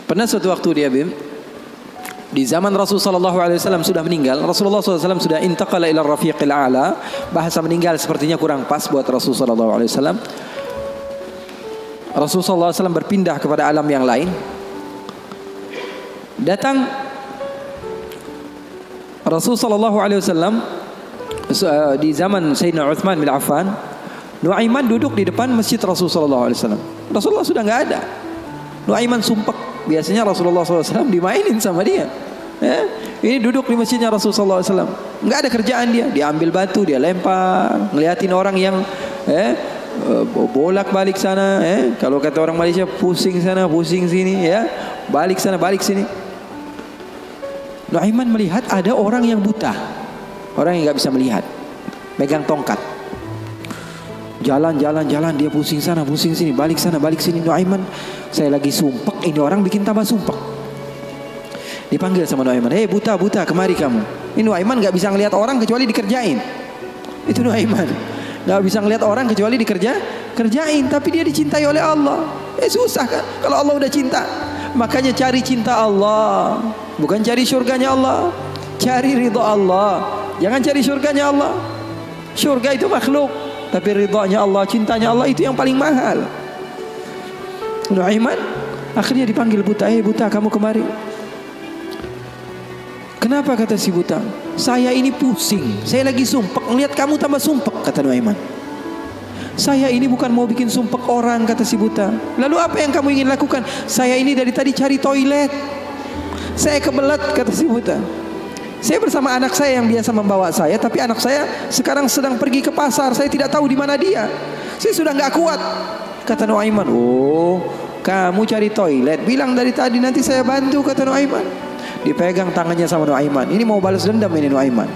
Pernah suatu waktu dia Bim, di zaman Rasulullah SAW sudah meninggal, Rasulullah SAW sudah intaqala ila rafiqil a'la. Bahasa meninggal sepertinya kurang pas buat Rasulullah SAW. Rasulullah SAW berpindah kepada alam yang lain. Datang Rasulullah SAW di zaman Sayyidina Uthman bin Affan. Nuaiman duduk di depan masjid Rasulullah SAW. Rasulullah sudah nggak ada. Nuaiman sumpek. Biasanya Rasulullah SAW dimainin sama dia. Ini duduk di masjidnya Rasulullah SAW. Nggak ada kerjaan dia. Dia ambil batu, dia lempar, ngeliatin orang yang bolak balik sana. Kalau kata orang Malaysia, pusing sana, pusing sini, balik sana, balik sini. Nuaiman melihat ada orang yang buta, orang yang nggak bisa melihat, megang tongkat. Jalan, dia pusing sana, pusing sini, balik sana, balik sini. Nuaiman, saya lagi sumpek, ini orang bikin tambah sumpek. Dipanggil sama Nuaiman, hei buta, kemari kamu. Ini Nuaiman gak bisa ngelihat orang kecuali dikerjain. Itu Nuaiman, gak bisa ngelihat orang kecuali kerjain. Tapi dia dicintai oleh Allah. Susah kan, kalau Allah udah cinta. Makanya cari cinta Allah, bukan cari surganya Allah. Cari ridha Allah, jangan cari surganya Allah. Surga itu makhluk, tapi ridhanya Allah, cintanya Allah itu yang paling mahal. Nuaiman akhirnya dipanggil buta, buta kamu kemari. Kenapa kata si buta? Saya ini pusing, saya lagi sumpek, ngelihat kamu tambah sumpek, kata Nuaiman. Saya ini bukan mau bikin sumpek orang, kata si buta. Lalu apa yang kamu ingin lakukan? Saya ini dari tadi cari toilet, saya kebelet, kata si buta. Saya bersama anak saya yang biasa membawa saya, tapi anak saya sekarang sedang pergi ke pasar. Saya tidak tahu di mana dia. Saya sudah nggak kuat, kata Nuaiman. Oh, kamu cari toilet, bilang dari tadi, nanti saya bantu, kata Nuaiman. Dipegang tangannya sama Nuaiman. Ini mau balas dendam ini Nuaiman.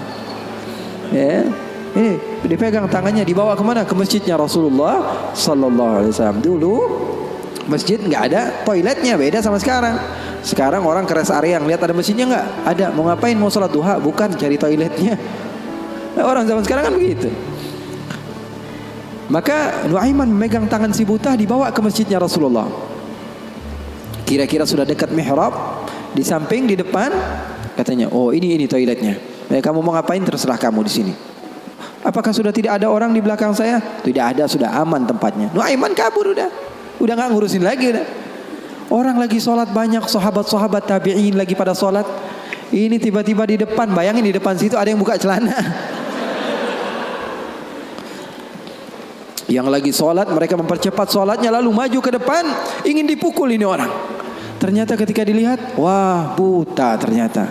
Ini dipegang tangannya, dibawa kemana? Ke masjidnya Rasulullah Sallallahu Alaihi Wasallam. Dulu masjid nggak ada toiletnya, beda sama sekarang. Sekarang orang ke rest area, ngeliat ada masjidnya nggak? Ada. Mau ngapain? Mau sholat duha? Bukan, cari toiletnya. Nah, orang zaman sekarang kan begitu. Maka Nuaiman memegang tangan si buta, dibawa ke masjidnya Rasulullah. Kira-kira sudah dekat mihrab, di samping, di depan, katanya, oh ini toiletnya. Kamu mau ngapain? Terserah kamu di sini. Apakah sudah tidak ada orang di belakang saya? Tidak ada, sudah aman tempatnya. Nuaiman kabur udah nggak ngurusin lagi udah. Orang lagi sholat banyak, sahabat-sahabat tabi'in lagi pada sholat. Ini tiba-tiba di depan, bayangin di depan situ ada yang buka celana. Yang lagi sholat, mereka mempercepat sholatnya, lalu maju ke depan, ingin dipukul ini orang. Ternyata ketika dilihat, wah buta ternyata.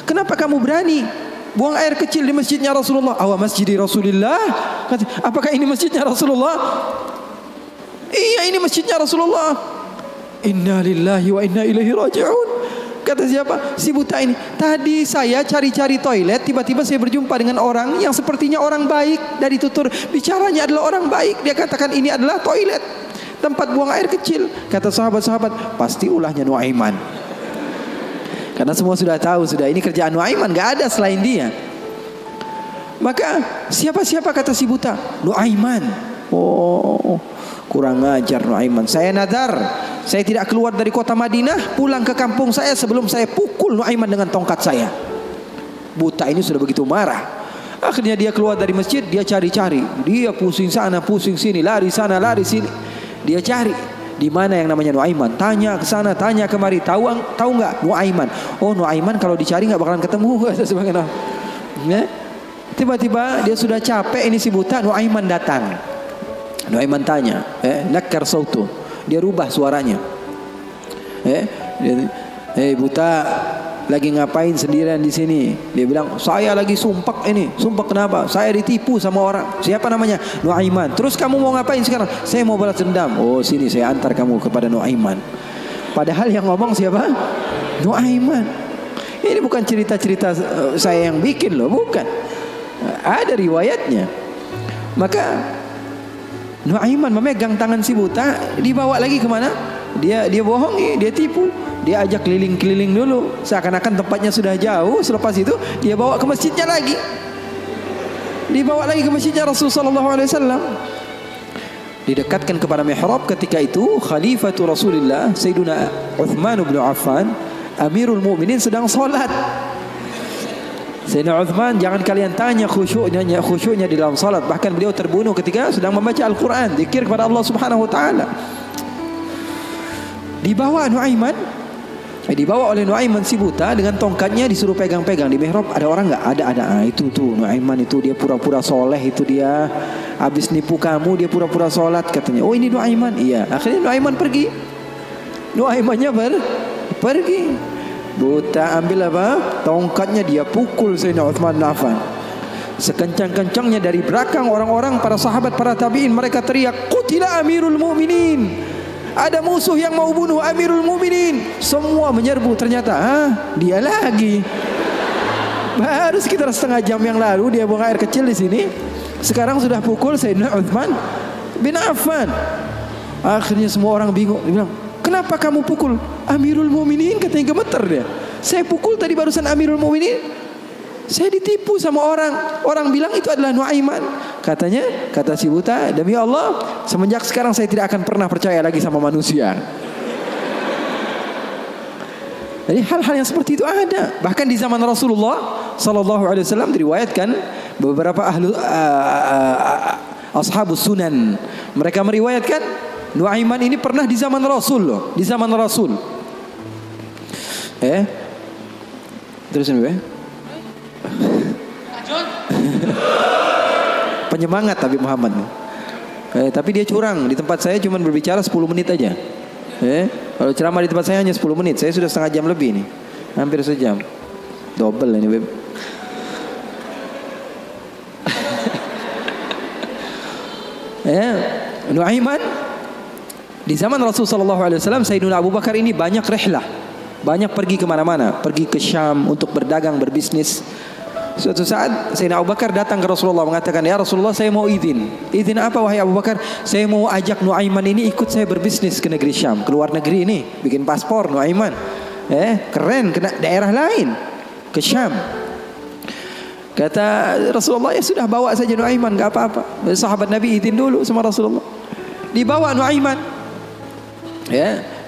Kenapa kamu berani buang air kecil di masjidnya Rasulullah? Awa masjidi Rasulullah. Apakah ini masjidnya Rasulullah? Iya, ini masjidnya Rasulullah. Inna lillahi wa inna ilaihi raji'un. Kata siapa? Si buta ini. Tadi saya cari-cari toilet, tiba-tiba saya berjumpa dengan orang yang sepertinya orang baik. Dari tutur bicaranya adalah orang baik. Dia katakan ini adalah toilet, tempat buang air kecil. Kata sahabat-sahabat, pasti ulahnya Nuaiman. Karena semua sudah tahu, sudah ini kerjaan Nuaiman, gak ada selain dia. Maka siapa-siapa kata si buta? Nuaiman. Oh, kurang ajar Nuaiman. Saya nadar, saya tidak keluar dari kota Madinah, pulang ke kampung saya sebelum saya pukul Nuaiman dengan tongkat saya. Buta ini sudah begitu marah. Akhirnya dia keluar dari masjid, dia cari-cari. Dia pusing sana, pusing sini, lari sana, lari sini. Dia cari di mana yang namanya Nuaiman. Tanya ke sana, tanya kemari. Tahu nggak Nuaiman? Oh, Nuaiman kalau dicari nggak bakalan ketemu. Tiba-tiba dia sudah capek, ini si buta. Nuaiman datang. Nuaiman tanya, nakar sautu. Dia rubah suaranya. Buta, lagi ngapain sendirian di sini? Dia bilang, saya lagi sumpek ini. Sumpek kenapa? Saya ditipu sama orang. Siapa namanya? Nuaiman. Terus kamu mau ngapain sekarang? Saya mau balas dendam. Oh, sini saya antar kamu kepada Nuaiman. Padahal yang ngomong siapa? Nuaiman. Ini bukan cerita-cerita saya yang bikin loh, bukan. Ada riwayatnya. Maka Nuaiman memegang tangan si buta, dibawa lagi kemana? Dia bohongi, dia tipu. Dia ajak keliling-keliling dulu, seakan-akan tempatnya sudah jauh. Selepas itu dia bawa ke masjidnya lagi. Dibawa lagi ke masjidnya Rasulullah SAW. Didekatkan kepada mihrab. Ketika itu Khalifatul Rasulullah Sayyiduna Uthman bin Affan, Amirul Mukminin, sedang salat. Sayyidina Uthman, jangan kalian tanya khusyuknya di dalam salat. Bahkan beliau terbunuh ketika sedang membaca Al-Quran, zikir kepada Allah Subhanahu wa taala. Dibawa oleh Nuaiman si buta dengan tongkatnya, disuruh pegang-pegang di mihrab. Ada orang enggak? Ada. Itu tuh Nuaiman itu, dia pura-pura soleh, itu dia habis nipu kamu, dia pura-pura sholat katanya. Oh, ini Nuaiman. Iya. Akhirnya Nuaiman pergi. Nuaimannya pergi. Buta ambil apa? Tongkatnya, dia pukul Sayyidina Uthman bin Affan. Sekencang-kencangnya dari belakang orang-orang, para sahabat, para tabi'in, mereka teriak, "Qutila Amirul Mukminin." Ada musuh yang mau bunuh Amirul Mukminin. Semua menyerbu. Ternyata dia lagi. Baru sekitar setengah jam yang lalu dia buang air kecil di sini. Sekarang sudah pukul Sayyidina Uthman bin Affan. Akhirnya semua orang bingung. Dia bilang, "Kenapa kamu pukul Amirul Mukminin?" Katanya gemeter dia. "Saya pukul tadi barusan Amirul Mukminin. Saya ditipu sama orang. Orang bilang itu adalah Nuaiman." Katanya, kata si buta, "Demi Allah, semenjak sekarang saya tidak akan pernah percaya lagi sama manusia." Jadi hal-hal yang seperti itu ada. Bahkan di zaman Rasulullah sallallahu alaihi wasallam diriwayatkan beberapa ashabus sunan, mereka meriwayatkan Nuaiman ini pernah di zaman Rasul loh, di zaman Rasul. Terusin ya. Penyemangat Habib Muhammad. Tapi dia curang. Di tempat saya cuma berbicara 10 menit aja. Kalau ceramah di tempat saya hanya 10 menit. Saya sudah setengah jam lebih nih. Hampir sejam. Double ini, Beb. Nuaiman di zaman Rasul sallallahu alaihi wasallam, Sayyidina Abu Bakar ini banyak rihlah. Banyak pergi kemana-mana. Pergi ke Syam untuk berdagang, berbisnis. Suatu saat Sayyidina Abu Bakar datang ke Rasulullah mengatakan, "Ya Rasulullah, saya mau izin." "Izin apa wahai Abu Bakar?" "Saya mau ajak Nuaiman ini ikut saya berbisnis ke negeri Syam, ke luar negeri ini, bikin paspor Nuaiman. Keren, ke daerah lain, ke Syam." Kata Rasulullah, "Ya sudah, bawa saja Nuaiman, enggak apa-apa." Sahabat Nabi izin dulu sama Rasulullah. Dibawa Nuaiman.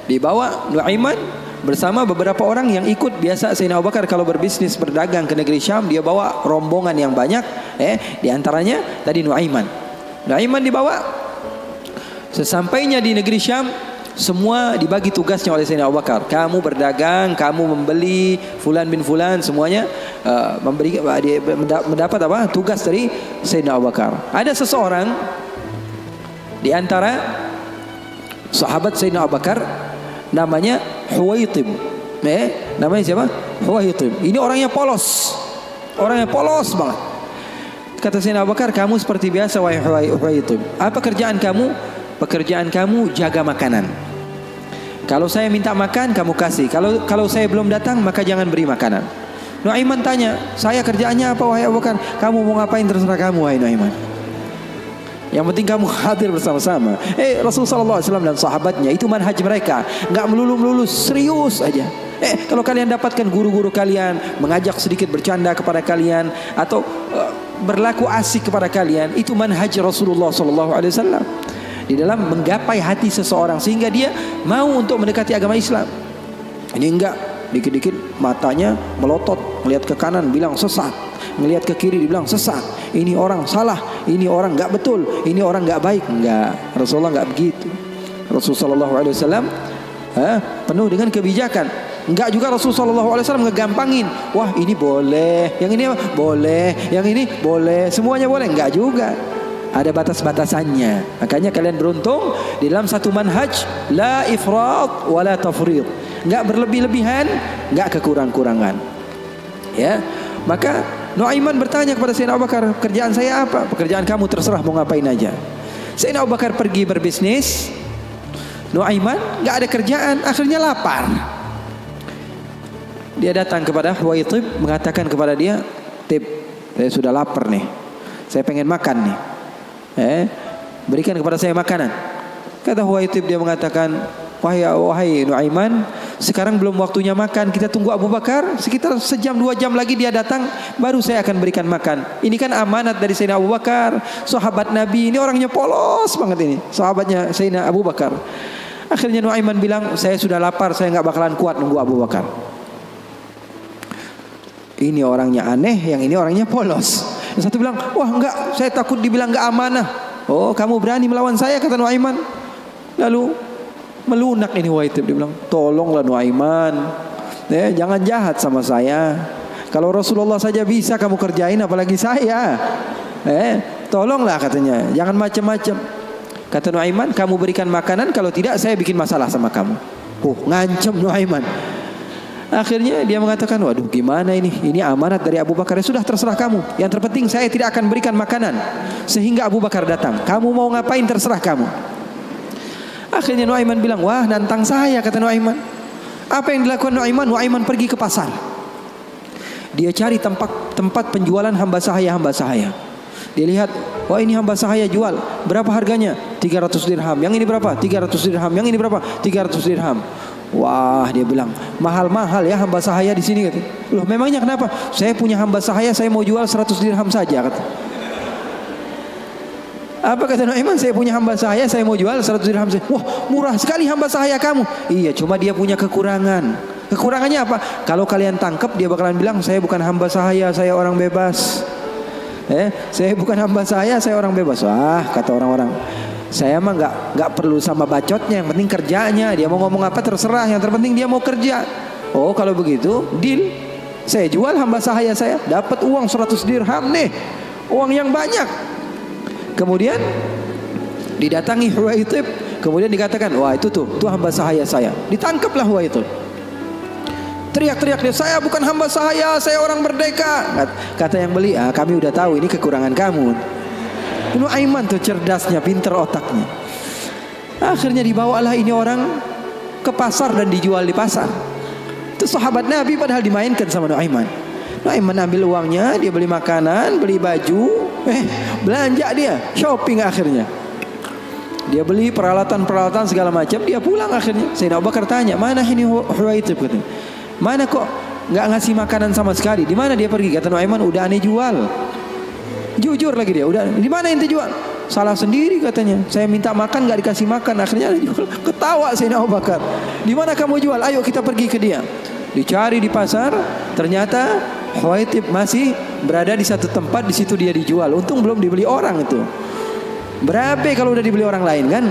Dibawa Nuaiman bersama beberapa orang yang ikut. Biasa Sayyidina Abu Bakar kalau berbisnis, berdagang ke negeri Syam, dia bawa rombongan yang banyak. Di antaranya tadi Nuaiman. Nuaiman dibawa. Sesampainya di negeri Syam, semua dibagi tugasnya oleh Sayyidina Abu Bakar. Kamu berdagang, kamu membeli, fulan bin fulan, semuanya mendapat apa? Tugas dari Sayyidina Abu Bakar. Ada seseorang di antara sahabat Sayyidina Abu Bakar, namanya Huwaitib. Namanya siapa? Huwaitib. Ini orangnya polos. Orangnya polos banget. Kata Sayyidina Abu Bakar, "Kamu seperti biasa wahai Huwaitib. Apa kerjaan kamu?" "Pekerjaan kamu jaga makanan. Kalau saya minta makan, kamu kasih. Kalau saya belum datang, maka jangan beri makanan." Nuaiman tanya, "Saya kerjaannya apa wahai Abu Bakar?" "Kamu mau ngapain terserah kamu wahai Nuaiman. Yang penting kamu hadir bersama-sama." Rasulullah SAW dan sahabatnya itu manhaj mereka, nggak melulu serius aja. Kalau kalian dapatkan guru-guru kalian mengajak sedikit bercanda kepada kalian atau berlaku asik kepada kalian, itu manhaj Rasulullah SAW di dalam menggapai hati seseorang sehingga dia mau untuk mendekati agama Islam. Ini enggak, dikit-dikit matanya melotot, melihat ke kanan bilang sesat, melihat ke kiri dibilang sesat. Ini orang salah, ini orang enggak betul, ini orang enggak baik. Enggak, Rasulullah enggak begitu. Rasulullah SAW penuh dengan kebijakan. Enggak juga Rasulullah SAW ngegampangin. Wah, ini boleh, yang ini boleh, yang ini boleh, semuanya boleh. Enggak juga. Ada batas-batasannya. Makanya kalian beruntung di dalam satu manhaj, la ifrat wa la tafrid. Enggak berlebih-lebihan, enggak kekurang-kurangan. Maka Nuaiman bertanya kepada Sayyidina Abu Bakar, "Kerjaan saya apa?" "Pekerjaan kamu terserah, mau ngapain aja." Sayyidina Abu Bakar pergi berbisnis. Nuaiman enggak ada kerjaan, akhirnya lapar. Dia datang kepada Huwaitib, mengatakan kepada dia, "Tib, saya sudah lapar nih. Saya pengen makan nih. Berikan kepada saya makanan." Kata Huwaitib, dia mengatakan, Wahai Nuaiman, sekarang belum waktunya makan, kita tunggu Abu Bakar sekitar sejam 2 jam lagi dia datang, baru saya akan berikan makan. Ini kan amanat dari Sayyidina Abu Bakar, sahabat Nabi, ini orangnya polos banget ini, sahabatnya Sayyidina Abu Bakar. Akhirnya Nuaiman bilang, saya sudah lapar, saya nggak bakalan kuat nunggu Abu Bakar. Ini orangnya aneh, yang ini orangnya polos. Yang satu bilang, wah enggak, saya takut dibilang nggak amanah. Oh, kamu berani melawan saya, kata Nuaiman. Lalu melunak ini Huwaitib, dia bilang, tolonglah Nuaiman, jangan jahat sama saya. Kalau Rasulullah saja bisa kamu kerjain, apalagi saya. Tolonglah katanya, jangan macam-macam. Kata Nuaiman, kamu berikan makanan, kalau tidak saya bikin masalah sama kamu. Ngancam Nuaiman. Akhirnya dia mengatakan, waduh gimana ini amanat dari Abu Bakar. Ya sudah, terserah kamu, yang terpenting saya tidak akan berikan makanan sehingga Abu Bakar datang. Kamu mau ngapain terserah kamu. Akhirnya Nuaiman bilang, wah nantang saya, kata Nuaiman. Apa yang dilakukan Nuaiman? Nuaiman pergi ke pasar. Dia cari tempat penjualan hamba sahaya. Dia lihat, wah ini hamba sahaya jual, berapa harganya? 300 dirham. Yang ini berapa? 300 dirham. Yang ini berapa? 300 dirham. Wah, dia bilang, mahal-mahal ya hamba sahaya di sini, kata. Loh, memangnya kenapa? Saya punya hamba sahaya, saya mau jual 100 dirham saja, kata. Apa kata Nuaiman? Saya punya hamba sahaya, saya mau jual 100 dirham saja. Wah, murah sekali hamba sahaya kamu. Iya, cuma dia punya kekurangan. Kekurangannya apa? Kalau kalian tangkap, dia bakalan bilang, saya bukan hamba sahaya, saya orang bebas. Saya bukan hamba saya orang bebas. Wah, kata orang-orang, saya mah nggak perlu sama bacotnya, yang penting kerjanya. Dia mau ngomong apa terserah, yang terpenting dia mau kerja. Oh, kalau begitu deal, saya jual hamba sahaya saya, dapat uang 100 dirham nih, uang yang banyak. Kemudian didatangi Huwaitib, kemudian dikatakan, wah itu hamba sahaya saya. Ditangkaplah Huwaitib. Teriak-teriak dia, saya bukan hamba sahaya, saya orang merdeka. Kata yang beli, kami udah tahu ini kekurangan kamu. Nuaiman tuh cerdasnya, pinter otaknya. Akhirnya dibawalah ini orang ke pasar dan dijual di pasar. Itu sahabat Nabi padahal dimainkan sama Nuaiman. Nuaiman ambil uangnya, dia beli makanan, beli baju, belanja dia, shopping akhirnya. Dia beli peralatan segala macam, dia pulang akhirnya. Sayyidina Abu Bakar tanya, mana ini Huwaitib, katanya. Mana kok nggak ngasih makanan sama sekali? Di mana dia pergi? Kata Nuaiman, udah aneh jual. Jujur lagi dia, udah. Di mana ente jual? Salah sendiri katanya. Saya minta makan nggak dikasih makan, akhirnya aneh jual. Ketawa Sayyidina Abu Bakar. Di mana kamu jual? Ayo kita pergi ke dia. Dicari di pasar, ternyata Huwaitib masih berada di satu tempat, di situ dia dijual. Untung belum dibeli orang itu. Berapa kalau udah dibeli orang lain kan?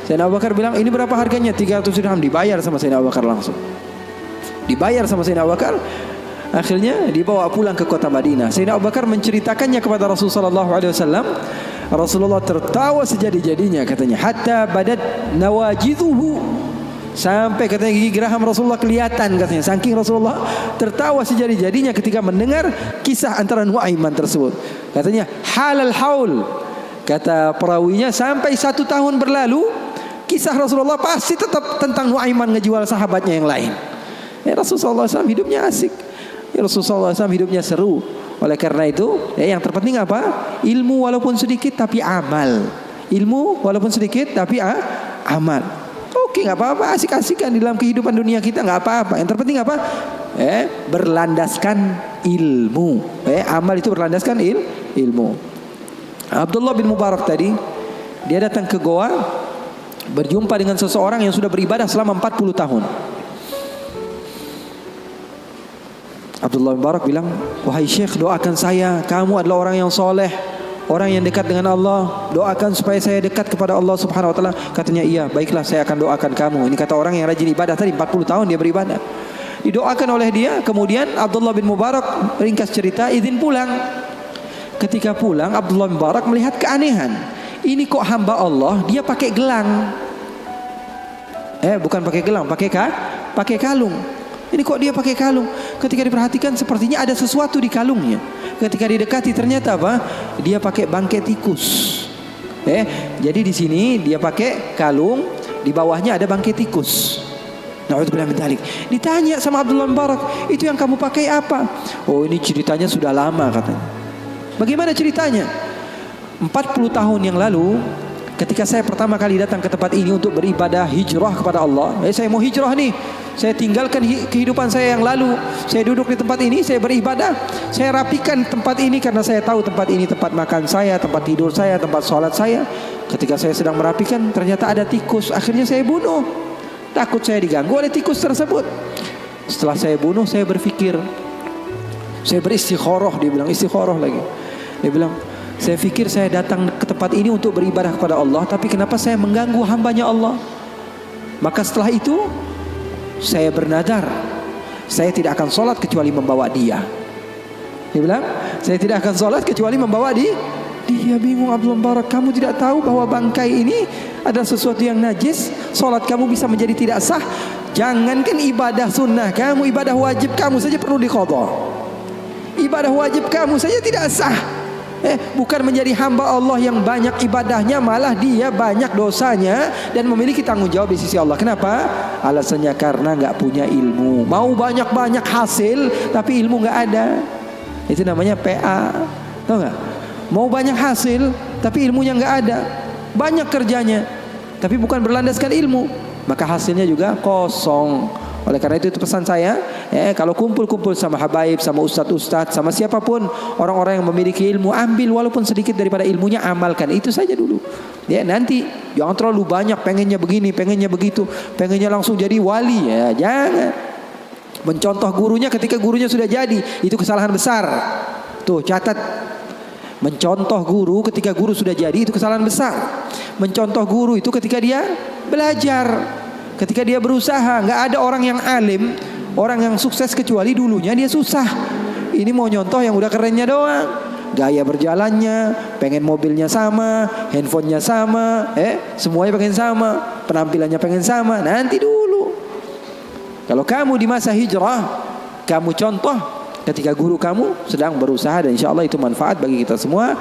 Sayyidina Abu Bakar bilang, ini berapa harganya? 300 dirham. Dibayar sama Sayyidina Abu Bakar langsung. Dibayar sama Sayyidina Abu Bakar. Akhirnya dibawa pulang ke kota Madinah. Sayyidina Abu Bakar menceritakannya kepada Rasulullah SAW. Rasulullah tertawa sejadi-jadinya, katanya, hatta badat nawajidhuhu, sampai katanya gigi geraham Rasulullah kelihatan, katanya. Saking Rasulullah tertawa sejadi-jadinya ketika mendengar kisah antara Nuaiman tersebut. Katanya halal haul, kata perawinya, sampai 1 tahun berlalu kisah Rasulullah pasti tetap tentang Nuaiman ngejual sahabatnya yang lain. Rasulullah SAW hidupnya asik, Rasulullah SAW hidupnya seru. Oleh karena itu, yang terpenting apa? Ilmu walaupun sedikit tapi amal. Ilmu walaupun sedikit tapi amal. Oke, nggak apa-apa, asik-asikan di dalam kehidupan dunia kita, nggak apa-apa. Yang terpenting apa? Berlandaskan ilmu. Amal itu berlandaskan ilmu. Abdullah bin Mubarak tadi, dia datang ke goa, berjumpa dengan seseorang yang sudah beribadah selama 40 tahun. Abdullah bin Mubarak bilang, wahai Syekh, doakan saya, kamu adalah orang yang soleh, orang yang dekat dengan Allah, doakan supaya saya dekat kepada Allah Subhanahu wa taala. Katanya, iya, baiklah, saya akan doakan kamu. Ini kata orang yang rajin ibadah tadi, 40 tahun dia beribadah. Didoakan oleh dia. Kemudian Abdullah bin Mubarak, ringkas cerita, izin pulang. Ketika pulang, Abdullah bin Mubarak melihat keanehan. Ini kok hamba Allah dia pakai gelang. Bukan pakai gelang, pakai kalung. Ini kok dia pakai kalung? Ketika diperhatikan sepertinya ada sesuatu di kalungnya. Ketika didekati ternyata apa? Dia pakai bangkai tikus. Jadi di sini dia pakai kalung, di bawahnya ada bangkai tikus. Na'udzubillah min dzalik. Ditanya sama Abdullah bin Mubarak, itu yang kamu pakai apa? Oh, ini ceritanya sudah lama, katanya. Bagaimana ceritanya? 40 tahun yang lalu Ketika saya pertama kali datang ke tempat ini untuk beribadah hijrah kepada Allah, saya mau hijrah nih. Saya tinggalkan kehidupan saya yang lalu. Saya duduk di tempat ini, saya beribadah. Saya rapikan tempat ini karena saya tahu tempat ini tempat makan saya, tempat tidur saya, tempat sholat saya. Ketika saya sedang merapikan, ternyata ada tikus. Akhirnya saya bunuh. Takut saya diganggu oleh tikus tersebut. Setelah saya bunuh, saya berpikir, saya beristikharah. Dia bilang istikharah lagi. Dia bilang, saya pikir saya datang ke tempat ini untuk beribadah kepada Allah, tapi kenapa saya mengganggu hambanya Allah? Maka setelah itu saya bernadar, saya tidak akan sholat kecuali membawa dia. Dia bilang, saya tidak akan sholat kecuali membawa dia. Dia bingung, Abdul Barak, kamu tidak tahu bahwa bangkai ini adalah sesuatu yang najis? Sholat kamu bisa menjadi tidak sah. Jangankan ibadah sunnah kamu, ibadah wajib kamu saja perlu diqadha. Ibadah wajib kamu saja tidak sah. Bukan menjadi hamba Allah yang banyak ibadahnya, malah dia banyak dosanya dan memiliki tanggung jawab di sisi Allah. Kenapa? Alasannya karena nggak punya ilmu. Mau banyak-banyak hasil tapi ilmu nggak ada. Itu namanya PA. Tahu nggak? Mau banyak hasil tapi ilmunya nggak ada. Banyak kerjanya tapi bukan berlandaskan ilmu, maka hasilnya juga kosong. Oleh karena itu pesan saya, kalau kumpul-kumpul sama habaib, sama ustadz-ustadz, sama siapapun orang-orang yang memiliki ilmu, ambil walaupun sedikit daripada ilmunya, amalkan itu saja dulu. Ya, nanti jangan terlalu banyak pengennya begini, pengennya begitu, pengennya langsung jadi wali, ya jangan. Mencontoh gurunya ketika gurunya sudah jadi, itu kesalahan besar. Tuh catat. Mencontoh guru ketika guru sudah jadi, itu kesalahan besar. Mencontoh guru itu ketika dia belajar. Ketika dia berusaha. Nggak ada orang yang alim, orang yang sukses kecuali dulunya dia susah. Ini mau nyontoh yang udah kerennya doang. Gaya berjalannya, pengen mobilnya sama, handphonenya sama, semuanya pengen sama, penampilannya pengen sama. Nanti dulu. Kalau kamu di masa hijrah, kamu contoh ketika guru kamu sedang berusaha, dan insya Allah itu manfaat bagi kita semua.